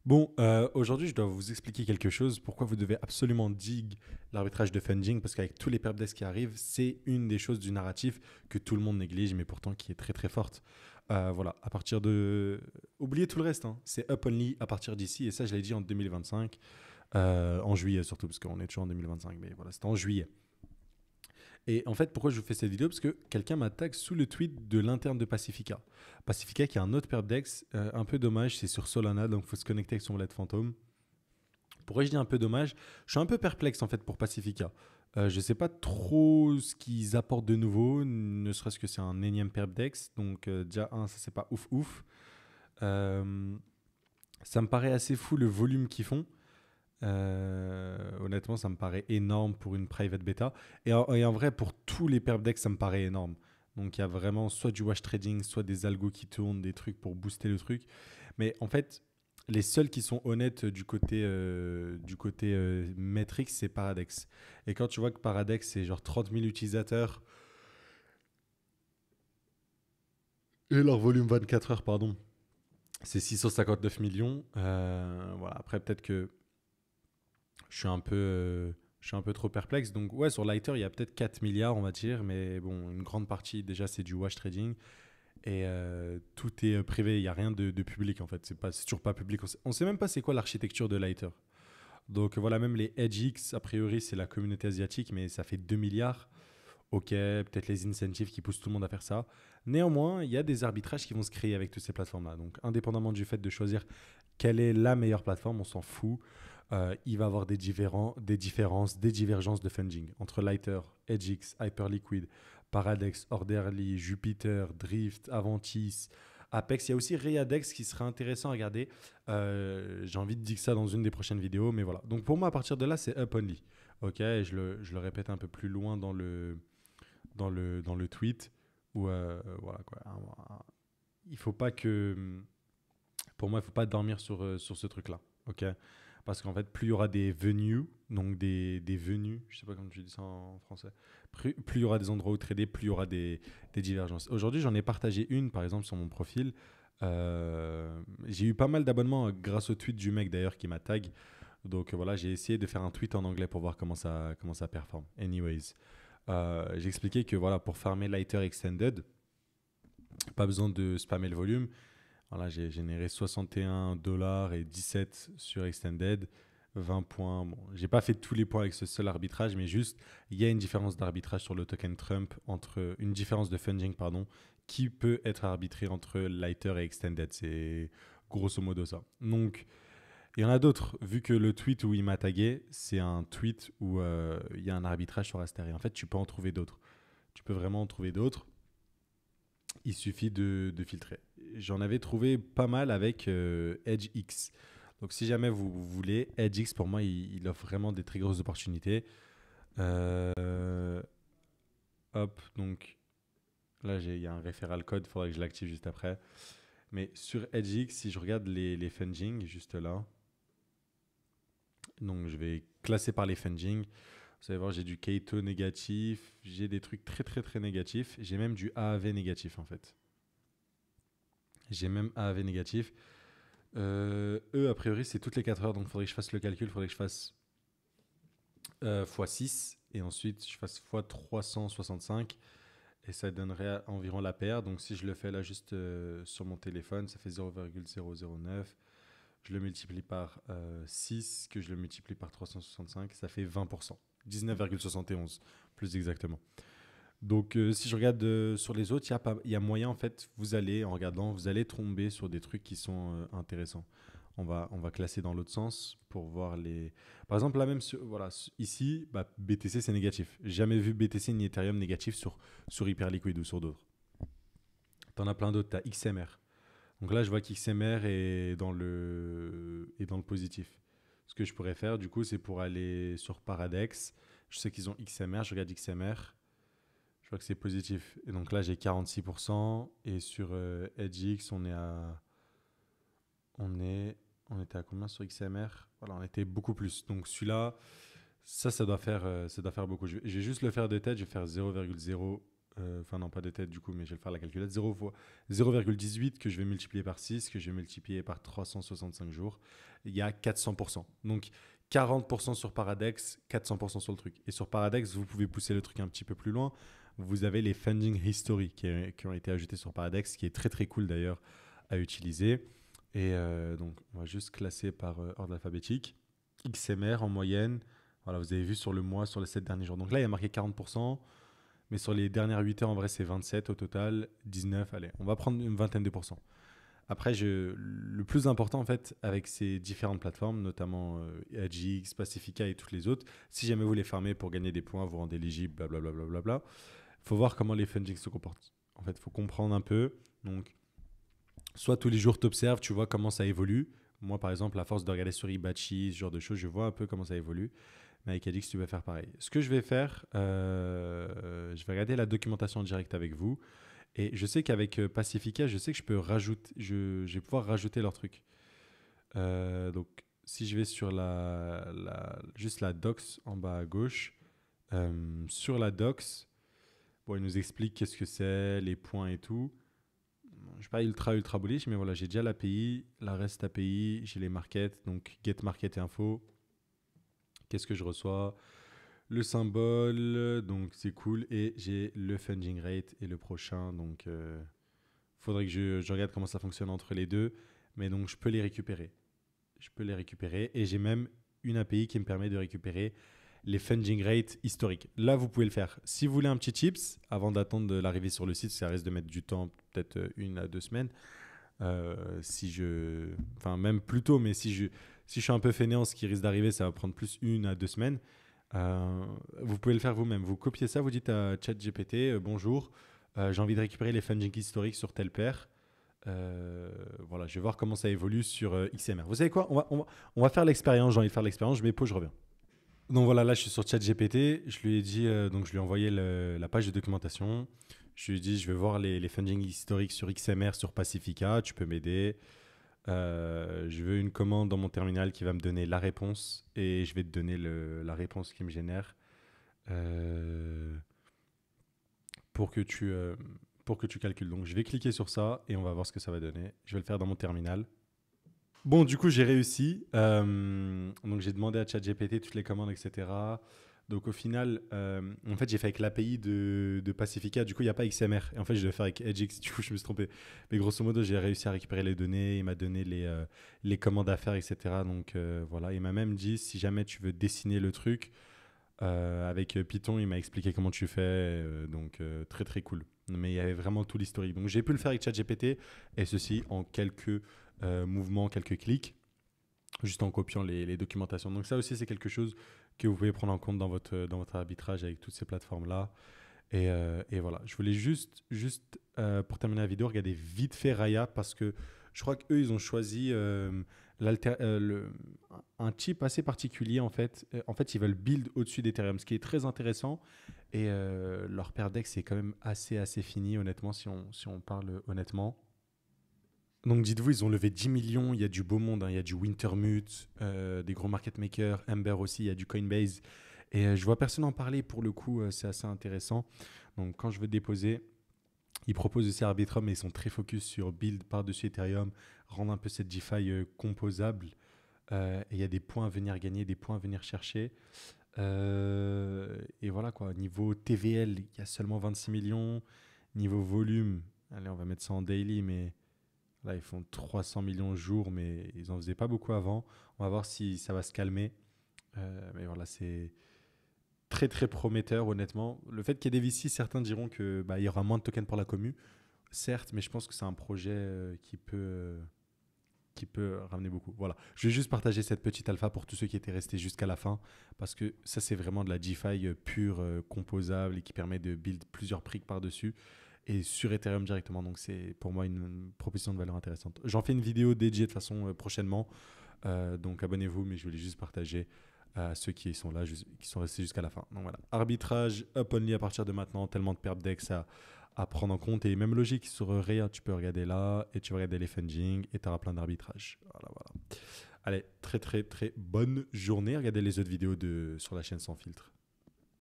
Bon, aujourd'hui, je dois vous expliquer quelque chose. Pourquoi vous devez absolument dig l'arbitrage de funding? Parce qu'avec tous les perp desks qui arrivent, c'est une des choses du narratif que tout le monde néglige, mais pourtant qui est très très forte. Voilà, à partir de. Oubliez tout le reste, hein. C'est up only à partir d'ici, et ça, je l'ai dit en 2025, en juillet surtout, parce qu'on est toujours en 2025, mais voilà, c'était en juillet. Et en fait, pourquoi je vous fais cette vidéo? Parce que quelqu'un m'attaque sous le tweet de l'interne de Pacifica. Pacifica qui a un autre perpdex, un peu dommage, c'est sur Solana, donc il faut se connecter avec son wallet fantôme. Pourquoi je dis un peu dommage? Je suis un peu perplexe en fait pour Pacifica. Je ne sais pas trop ce qu'ils apportent de nouveau, ne serait-ce que c'est un énième perpdex. Donc déjà, ça c'est pas ouf ouf. Euh, Ça me paraît assez fou le volume qu'ils font. Honnêtement, ça me paraît énorme pour une private beta. Et en vrai, pour tous les perp decks, ça me paraît énorme. Donc il y a vraiment soit du wash trading, soit des algos qui tournent, des trucs pour booster le truc. Mais en fait, les seuls qui sont honnêtes du côté Matrix, c'est Paradex. Et quand tu vois que Paradex, c'est genre 30 000 utilisateurs et leur volume 24 heures, pardon, c'est 659 millions. Voilà. Après, peut-être que je suis un peu trop perplexe. Donc, ouais, sur Lighter, il y a peut-être 4 milliards, on va dire. Mais bon, une grande partie, déjà, c'est du wash trading. Et tout est privé. Il n'y a rien de public, en fait. C'est toujours pas public. On sait même pas c'est quoi l'architecture de Lighter. Donc, voilà, même les EdgeX, a priori, c'est la communauté asiatique, mais ça fait 2 milliards. Ok, peut-être les incentives qui poussent tout le monde à faire ça. Néanmoins, il y a des arbitrages qui vont se créer avec toutes ces plateformes-là. Donc, indépendamment du fait de choisir quelle est la meilleure plateforme, on s'en fout. Il va y avoir des différences, des divergences de funding entre Lighter, EdgeX, Hyperliquid, Paradex, Orderly, Jupiter, Drift, Aventis, Apex. Il y a aussi Readex qui serait intéressant à regarder. J'ai envie de dire ça dans une des prochaines vidéos, mais voilà. Donc pour moi, à partir de là, c'est up only. Ok, et je le répète un peu plus loin dans le tweet où voilà quoi. Il faut pas que pour moi, il ne faut pas dormir sur ce truc-là. Ok. Parce qu'en fait, plus il y aura des venues, donc des venues, je ne sais pas comment tu dis ça en français, plus il y aura des endroits où trader, plus il y aura des divergences. Aujourd'hui, j'en ai partagé une, par exemple, sur mon profil. J'ai eu pas mal d'abonnements grâce au tweet du mec d'ailleurs qui m'a tag. Donc voilà, j'ai essayé de faire un tweet en anglais pour voir comment ça performe. Anyways, j'ai expliqué que voilà, pour farmer Lighter Extended, pas besoin de spammer le volume. Voilà, j'ai généré 61 dollars et 17 sur Extended, 20 points. Bon, j'ai pas fait tous les points avec ce seul arbitrage, mais juste, il y a une différence d'arbitrage sur le token Trump, une différence de funding, pardon, qui peut être arbitrée entre Lighter et Extended. C'est grosso modo ça. Donc, il y en a d'autres, vu que le tweet où il m'a tagué, c'est un tweet où il y a un arbitrage sur Aster. Et en fait, tu peux en trouver d'autres. Tu peux vraiment en trouver d'autres. Il suffit de filtrer. J'en avais trouvé pas mal avec EdgeX. Donc si jamais vous voulez, EdgeX pour moi il offre vraiment des très grosses opportunités. Euh, Hop, donc là il y a un referral code, il faudrait que je l'active juste après. Mais sur EdgeX, si je regarde les funding, juste là, donc je vais classer par les funding. Vous allez voir, j'ai du Keito négatif, j'ai des trucs très très très négatifs, j'ai même du AAV négatif en fait. J'ai même AAV négatif. Eux, a priori, c'est toutes les 4 heures, donc il faudrait que je fasse le calcul, il faudrait que je fasse x6 et ensuite je fasse x 365 et ça donnerait environ la paire. Donc si je le fais là juste sur mon téléphone, ça fait 0,009. Je le multiplie par 6, que je le multiplie par 365, ça fait 20%. 19,71 plus exactement. Donc si je regarde sur les autres, il y a moyen en fait, vous allez en regardant, vous allez tomber sur des trucs qui sont intéressants. On va classer dans l'autre sens pour voir les. Par exemple, là même, voilà, ici, bah, BTC c'est négatif. Jamais vu BTC ni Ethereum négatif sur Hyperliquid ou sur d'autres. T'en as plein d'autres, t'as XMR. Donc là, je vois qu'XMR est dans le positif. Ce que je pourrais faire, du coup, c'est pour aller sur Paradex. Je sais qu'ils ont XMR, je regarde XMR. Je vois que c'est positif. Et donc là, j'ai 46%. Et sur EdgeX, on est, on était à combien sur XMR? Voilà, on était beaucoup plus. Donc celui-là, ça doit faire beaucoup. Je vais juste le faire de tête. Je vais faire 0,0. Enfin, non, pas de tête du coup, mais je vais le faire la calculette. 0,18 que je vais multiplier par 6, que je vais multiplier par 365 jours. Il y a 400%. Donc, 40% sur Paradex, 400% sur le truc. Et sur Paradex, vous pouvez pousser le truc un petit peu plus loin. Vous avez les funding history qui ont été ajoutés sur Paradex, qui est très très cool d'ailleurs à utiliser. Et donc, on va juste classer par ordre alphabétique. XMR en moyenne. Voilà, vous avez vu sur le mois, sur les 7 derniers jours. Donc là, il y a marqué 40%. Mais sur les dernières 8 heures, en vrai, c'est 27 au total. 19, allez, on va prendre une vingtaine de pourcents. Après, le plus important, en fait, avec ces différentes plateformes, notamment AGX, Pacifica et toutes les autres, si jamais vous les farmez pour gagner des points, vous rendez éligible, blablabla, il faut voir comment les fundings se comportent. En fait, il faut comprendre un peu. Donc, soit tous les jours, tu observes, tu vois comment ça évolue. Moi, par exemple, à force de regarder sur Ibachi, ce genre de choses, je vois un peu comment ça évolue. Mais avec Adix, tu vas faire pareil. Ce que je vais faire, je vais regarder la documentation en direct avec vous. Et je sais qu'avec Pacifica, je sais que je peux rajouter, je vais pouvoir rajouter leur truc. Donc, si je vais sur juste la docs en bas à gauche, sur la docs, bon, il nous explique qu'est-ce que c'est, les points et tout. Je ne suis pas ultra bullish, mais voilà, j'ai déjà l'API, la REST API, j'ai les markets, donc get market et info. Qu'est-ce que je reçois? Le symbole, donc c'est cool. Et j'ai le funding rate et le prochain. Donc, faudrait que je regarde comment ça fonctionne entre les deux. Mais donc, je peux les récupérer. Je peux les récupérer. Et j'ai même une API qui me permet de récupérer les funding rates historiques. Là, vous pouvez le faire. Si vous voulez un petit tips, avant d'attendre de l'arrivée sur le site, ça risque de mettre du temps, peut-être 1 à 2 semaines. Enfin, même plus tôt, mais si je suis un peu fainéant, ce qui risque d'arriver, ça va prendre plus 1 à 2 semaines. Vous pouvez le faire vous-même. Vous copiez ça, vous dites à ChatGPT bonjour, j'ai envie de récupérer les funding historiques sur telle paire. Voilà, je vais voir comment ça évolue sur XMR. Vous savez quoi, on va faire l'expérience. J'ai envie de faire l'expérience. Je mets pause, je reviens. Donc voilà, là je suis sur ChatGPT. Je lui ai dit, donc je lui ai envoyé la page de documentation. Je lui ai dit, je vais voir les funding historiques sur XMR, sur Pacifica. Tu peux m'aider. Je veux une commande dans mon terminal qui va me donner la réponse et je vais te donner la réponse qui me génère pour que tu calcules. Donc, je vais cliquer sur ça et on va voir ce que ça va donner. Je vais le faire dans mon terminal. Bon, du coup, j'ai réussi. Donc, j'ai demandé à ChatGPT toutes les commandes, etc. Donc, au final, en fait, j'ai fait avec l'API de Pacifica. Du coup, il n'y a pas XMR. Et en fait, je devais faire avec Edgix. Du coup, je me suis trompé. Mais grosso modo, j'ai réussi à récupérer les données. Il m'a donné les commandes à faire, etc. Donc, voilà. Il m'a même dit, si jamais tu veux dessiner le truc avec Python, il m'a expliqué comment tu fais. Donc, très, très cool. Mais il y avait vraiment tout l'historique. Donc, j'ai pu le faire avec ChatGPT. Et ceci en quelques mouvements, quelques clics, juste en copiant les documentations. Donc ça aussi, c'est quelque chose que vous pouvez prendre en compte dans votre arbitrage avec toutes ces plateformes-là. Et voilà, je voulais juste pour terminer la vidéo, regarder vite fait Raya parce que je crois qu'eux, ils ont choisi un type assez particulier en fait. En fait, ils veulent build au-dessus d'Ethereum, ce qui est très intéressant. Et leur paire d'ex est quand même assez fini, honnêtement, si on parle honnêtement. Donc dites-vous, ils ont levé 10 millions, il y a du beau monde, hein, il y a du Wintermute, des gros market makers, Ember aussi, il y a du Coinbase. Et je vois personne en parler, pour le coup, c'est assez intéressant. Donc quand je veux déposer, ils proposent aussi Arbitrum, mais ils sont très focus sur build par-dessus Ethereum, rendre un peu cette DeFi composable. Et il y a des points à venir gagner, des points à venir chercher. Et voilà quoi, niveau TVL, il y a seulement 26 millions. Niveau volume, allez, on va mettre ça en daily, mais... Là, ils font 300 millions de jours, mais ils n'en faisaient pas beaucoup avant. On va voir si ça va se calmer. Mais voilà, c'est très, très prometteur, honnêtement. Le fait qu'il y ait des VC, certains diront qu'il y aura moins de tokens pour la commu. Certes, mais je pense que c'est un projet qui peut ramener beaucoup. Voilà. Je vais juste partager cette petite alpha pour tous ceux qui étaient restés jusqu'à la fin, parce que ça, c'est vraiment de la DeFi pure, composable et qui permet de build plusieurs prix par-dessus et sur Ethereum directement. Donc, c'est pour moi une proposition de valeur intéressante. J'en fais une vidéo dédiée de façon prochainement. Donc, abonnez-vous, mais je voulais juste partager à ceux qui sont là, qui sont restés jusqu'à la fin. Donc, voilà. Arbitrage up only à partir de maintenant. Tellement de pertes d'ex à prendre en compte. Et même logique sur Raya, tu peux regarder là et tu vas regarder les funding et tu auras plein d'arbitrage. Voilà, voilà. Allez, très, très, très bonne journée. Regardez les autres vidéos sur la chaîne Sans Filtre.